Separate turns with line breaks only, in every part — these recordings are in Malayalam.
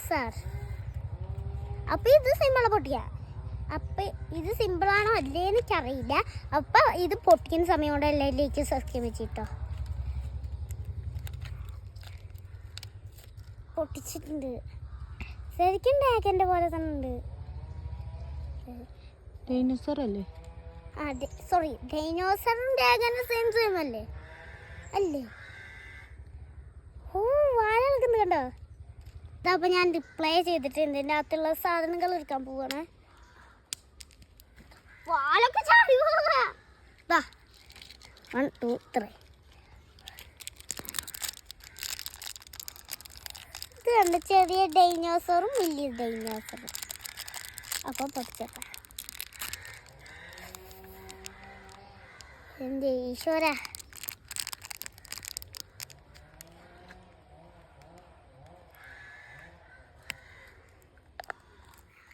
ഡൈനോസർ. അപ്പം ഇത് സിമ്പിളാണ് പൊട്ടിക്കുക. അപ്പം ഇത് സിമ്പിളാണോ അല്ലേ എനിക്കറിയില്ല. അപ്പം ഇത് പൊട്ടിക്കുന്ന സമയം കൊണ്ട് എല്ലാവരിലേക്ക് സബ്സ്ക്രൈബ് വെച്ചിട്ടോ. പൊട്ടിച്ചിട്ടുണ്ട്. ശരിക്കും ഡ്രാഗൻ്റെ പോലെ തന്നെ ഉണ്ട്.
ഡൈനോസർ അല്ലേ?
അതെ, സോറി, ഡൈനോസറും ഡ്രാഗനും സെയിം അല്ലേ? അല്ലേ? ഓ, വാഴ നിൽക്കുന്നത് കണ്ടോ? ഇതപ്പോൾ ഞാൻ ഡിസ്പ്ലേ ചെയ്തിട്ടുണ്ട്. ഇതിൻ്റെ അകത്തുള്ള സാധനങ്ങൾ എടുക്കാൻ പോവാണ്. വാലൊക്കെ ചാടി പോകാ. 1 2 3. ഇത് കണ്ട് ചെറിയ ഡൈനോസറും വലിയ ഡൈനോസറും. അപ്പോൾ പൊടിച്ചേക്കാം. എൻ്റെ ഈശ്വര,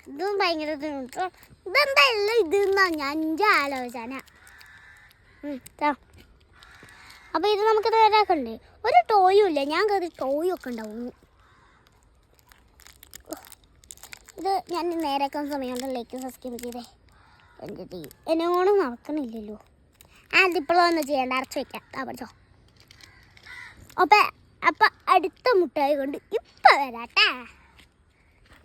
ഇതും ഭയങ്കര ഇതെന്തല്ല ഇതെന്നാ ഞാൻ എൻ്റെ ആലോചന. അപ്പോൾ ഇത് നമുക്ക് തരാക്കണ്ടേ? ഒരു ടോയും ഇല്ല. ഞാൻ കയറി ടോയൊക്കെ ഉണ്ടാവും. ഇത് ഞാൻ നേരാക്കാൻ സമയമുണ്ട്. ലൈക്ക് സബ്സ്ക്രൈബ് ചെയ്തേ. എൻ്റെ എന്നെ കൊണ്ട് നടക്കണില്ലല്ലോ. അതിപ്പോഴൊന്നും ചെയ്യേണ്ട, അടച്ചു വയ്ക്കാം. പഠിച്ചോ. അപ്പം അടുത്ത മുട്ടായി കൊണ്ട് ഇപ്പം വരാട്ടാ.